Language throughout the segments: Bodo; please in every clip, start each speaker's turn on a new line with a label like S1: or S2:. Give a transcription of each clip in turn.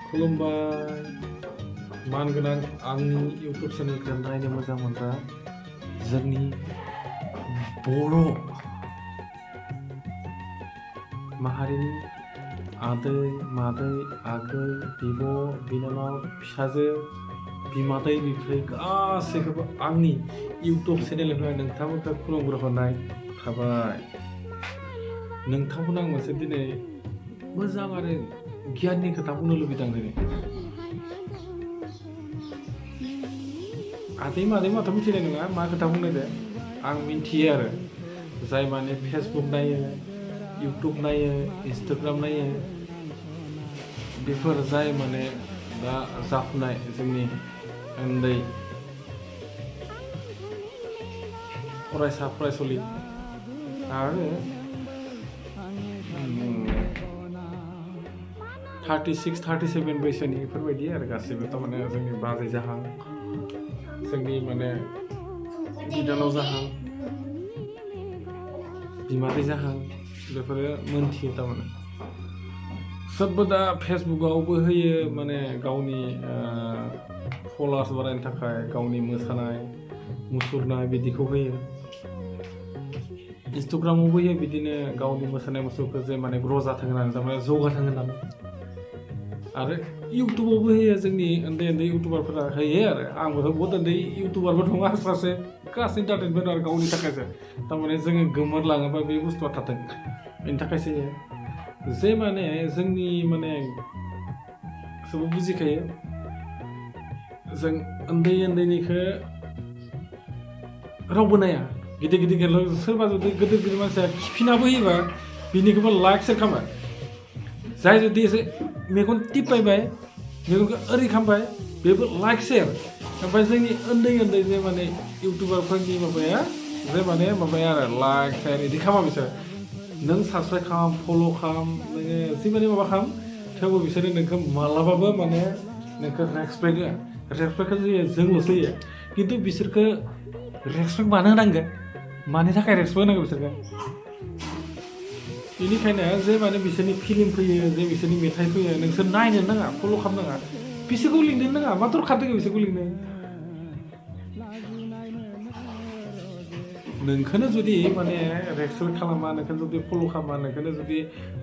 S1: खुलुमबाय मानगोनां आंनि इउटुब चेनेलखौ नायनो मोजां मोनग्रा जोंनि बर' माहारिनि आदै मादै आगै बिब' बिनानाव फिसाजो बिमादै बिबथै गासैखौबो आंनि इउटुब चेनेलनिफ्राय नोंथांमोनखौ खुलुमग्रोहरनाय थाबाय। नोंथांमोन आं मोनसे दिनै मोजां आरो गियाननि खोथा बुंनो लुबैदों दिनै। आदै मादै माथ' मिथिनाय नङा मा खोथा बुंनायदो आं मिन्थियो आरो जाय माने फेसबुक नायो इउटुब नायो इन्सटाग्राम नायो बेफोर जाय माने दा जाफुनाय जोंनि उन्दै फरायसा फरायसुलि आरो 36-37 बैसोनि बेफोरबायदि आरो गासैबो थारमाने जोंनि बाजै जाहां जोंनि माने बिनानाव जाहां बिमादै जाहां बेफोरो मोनथियो थारमाने सोबबो दा फेसबुकआवबो होयो माने गावनि फलोवार्स बारायनो थाखाय गावनि मोसानाय मुसुरनाय बिदिखौ होयो। इन्सटाग्रामावबो होयो बिदिनो गावनि मोसानाय मुसुरखौ जे माने ग्र' जाथों होननानै थारमाने जौगाथों होननानै आरो इउटुबावबो होयो जोंनि उन्दै उन्दै इउटुबारफोरा होयो आरो आंबोथ' बहुद उन्दै इउटुबारबो दङ सासे क्लास इन्टारटेनमेन्ट आरो गावनि थाखायसो थारमाने जोङो गोमोरलाङोबा बे बुस्थुआ थाथों बेनि थाखायसो जे माने जोंनि माने सबबो बुजिखायो जों उन्दै उन्दैनिखौ रावबो नाया गिदिर गिदिर सोरबा जुदि गिदिर गिदिर मानसिया खिफिनाबो होयोबा बिनिखौबो लाइक सेयार खालामो जाय जुदि एसे मेगन टिपायबाय मेगनखौ ओरै खालामबाय बेबो लाइक सेयार ओमफ्राय जोंनि उन्दै उन्दै जे माने इउटुबारफोरनि माबाया जे माने माबाया आरो लाइक सेयार बिदि खालामा बिसोर नों साबसक्राइब खालाम फल' खालाम नोङो जिमाने माबा खालाम थेवबो बिसोरो नोंखौ मालाबाबो माने नोंखौ रेसपेक्ट होआ रेसपेक्टखौ जोंल'सो होयो खिन्थु बिसोरखौ रेसपेक्ट मानो होनांगौ मानि थाखाय रेसपेक्ट होनांगौ बिसोरखौ बेनिखायनो जे माने बिसोरनि फिल्म फैयो जे बिसोरनि मेथाइ फैयो नोंसोर नायनो नाङा फल' खालामनाङा बिसोरखौ लिंनो नाङा मा दरखार दङ बिसोरखौ लिंनो नोंखौनो जुदि माने रेसपेक्ट खालामा नोंखौनो जुदि फल' खालामा नोंखौनो जुदि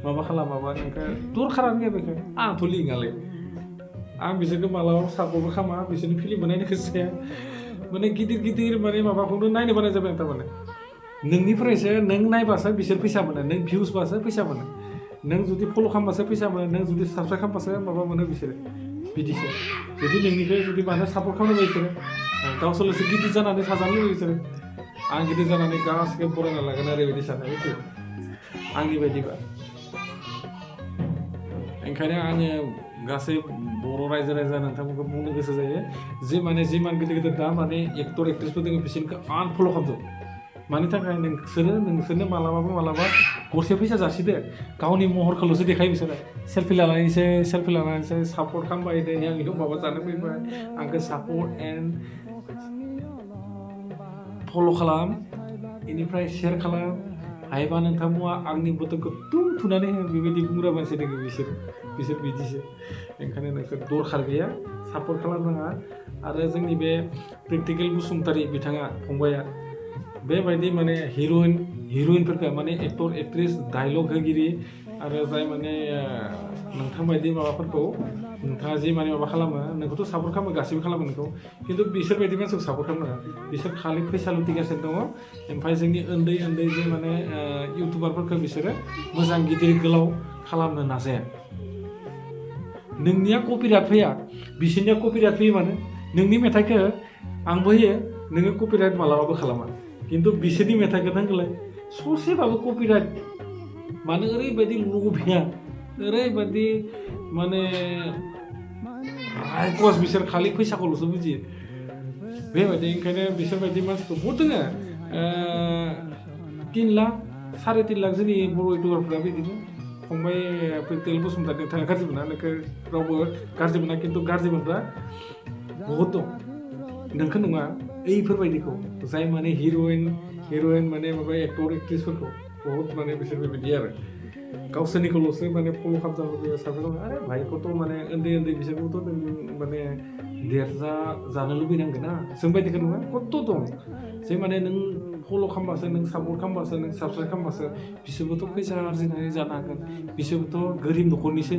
S1: माबा खालामाबा नोंखौ दरखारानो गैया बेखौ आंथ' लिङालै आं बिसोरखौ मालाबाबो सापर्टबो खालामा बिसोरनि फिल्मबो नायनो गोसो जाया माने गिदिर गिदिर माने माबाखौनो नायनो बानाय जाबाय आं थारमाने नोंनिफ्रायसो नों नायबासो बिसोर फैसा मोनो नों भिउसबासो फैसा मोनो नों जुदि फल' खालामबासो फैसा मोनो नों जुदि साबसक्राइब खालामबासो माबा मोनो बिसोरो बिदिसो जुदि नोंनिखौ जुदि मानो सापर्ट खालामनो बिसोरो गावसोरल'सो गिदिर जानानै थाजानो लुबैयो बिसोरो आं गिदिर जानानै गासिबो बरायना लागोन ओरैबायदि सानो मिथियो आंनि बायदिबा ओंखायनो आङो गासै बर' रायजो राजा नोंथांमोनखौ बुंनो गोसो जायो जे माने जिमान गिदिर गिदिर दा माने एक्टर एक्ट्रिसफोर दङ बिसोरखौ आनफल' खालामजोब मानि थाखाय नोंसोरनो मालाबाबो मालाबा गरसे फैसा जासिदो गावनि महरखौल'सो देखायो बिसोरो सेल्फि लानानैसो सापर्ट खालामबाय दे आंनिखौ माबा जानो फैबाय आंखौ सापर्ट एन्ड फल' खालाम बेनिफ्राय शेयार खालाम हायोबा नोंथांमोना आंनि बोथोरखौ तुम थुनानै हो बेबायदि बुंग्रा मानसि दङ बिसोर बिदिसो ओंखायनो नोंसोर दरखार गैया सापर्ट खालामनाङा आरो जोंनि बे प्रेक्टिकेल बसुमतारी बिथाङा फंबाया बेबायदि माने हिर'इनफोरखौ माने एक्टर एक्ट्रिस डायलग होगिरि आरो जाय माने नोंथां बायदि माबाफोरखौ नोंथाङा जि माने माबा खालामो नोंखौथ' सापर्ट खालामो गासैबो खालामो नोंखौ खिन्थु बिसोरबायदि मानसिखौ सापर्ट खालामनाङा बिसोर खालि फैसा लुटिगासिनो दङ ओमफ्राय जोंनि उन्दै उन्दै जे माने इउटुबारफोरखौ बिसोरो मोजां गिदिर गोलाव खालामनो नाजाया नोंनिया कपिराइट फैया बिसोरनिया कपिराइट फैयो मानो नोंनि मेथाइखौ आंबो होयो नोङो कपिराइट मालाबाबो खालामा खिन्थु बिसोरनि मेथाइखौ नांगौलाय ससेबाबो कपिराइट मानो ओरैबायदि लुबैया ओरैबायदि माने रायकस बिसोर खालि फैसाखौल'सो बुजियो बेबायदि ओंखायनो बिसोरबायदि मानसिखौ बहुद दङ 3 लाख 3.5 लाख जोंनि बर' इउटुबारफ्रा बिदिनो फंबाय प्रेक्टिकेल बसुमतारी नोंथाङा गाज्रि मोना नोंखौ रावबो गाज्रि मोना खिन्थु गाज्रि मोनग्रा बहुद दं नोंखौ नङा এইफोरबायदिखौ जाय माने हिर'इन माने माबा एक्टर एक्ट्रिसफोरखौ बहुत माने बिसोर बेबायदि आरो गावसोरनिखौल'सो माने फल' खालामजानो साबसिन आरे भाइखौथ' माने उन्दै बिसोरखौथ' नों माने जानो लुबैनांगोन ना जोंबायदिखौ नङा खथ' दं जे माने नों फल' खालामबासो नों सापर्ट खालामबासो नों साबसक्राइब खालामबासो बिसोरबोथ' फैसा आरजिनानै जानो हागोन बिसोरबोथ' गोरिब न'खरनिसो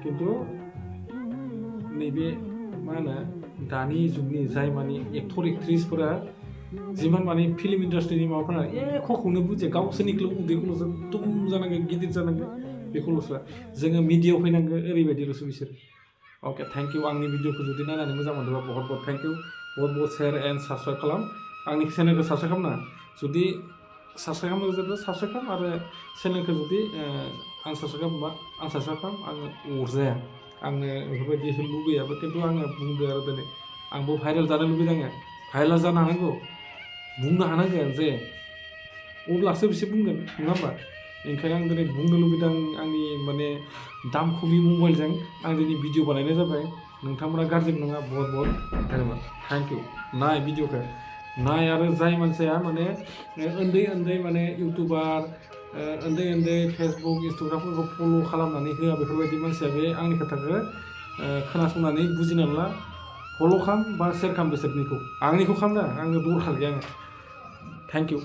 S1: खिन्थु नैबे मा होनो दानि जुगनि जाय माने एक्टर एक्ट्रिसफोरा जिमान माने फिल्म इन्डास्ट्रिनि माबाफोरा एख'खौनो बुजिया गावसोरनिखौल' उदैखौल'सो दुम जानांगोन गिदिर जानांगोन बेखौल'सो जोङो मिडियायाव फैनांगो ओरैबायदिल'सो बिसोर अके थेंक इउ आंनि भिडिअखौ जुदि नायनानै मोजां मोनदोंबा बहुत थेंक इउ बहुत शेयार एन्ड साबसक्राइब खालाम आंनि चेनेलखौ साबसक्राइब खालामना जुदि साबसक्राइब खालामनो जोबोद साबसक्राइब खालाम आरो चेनेलखौ जुदि आं साबसक्राइब खालामबा आं साबसक्राइब खालाम आङो अरजाया आंनो बेफोरबायदि लुबैयाबो खिन्थु आङो बुंदो आरो दिनै आंबो भाइरेल जानो लुबैदों आङो भाइरेल जानो हानांगौ बुंनो हानांगोन जे अब्लासो बिसोर बुंगोन नङा होमबा ओंखायनो आं दिनै बुंनो लुबैदों आंनि माने दाम खमि मबाइलजों आं दिनै भिडिअ बानायनाय जाबाय नोंथांमोना गाज्रि नङा बहुत धन्यबाद थेंक इउ नाय भिडिअखौ नाय आरो जाय मानसिया माने उन्दै माने इउटुबार उन्दै फेसबुक इन्सटाग्रामफोरखौ फल' खालामनानै होआ बेफोरबायदि मानसिया बे आंनि खोथाखौ खोनासंनानै बुजिना ला फल' खालाम बा शेयार खालाम बिसोरनिखौ आंनिखौ खालामना आंनो दरखार गैया आङो थेंक इउ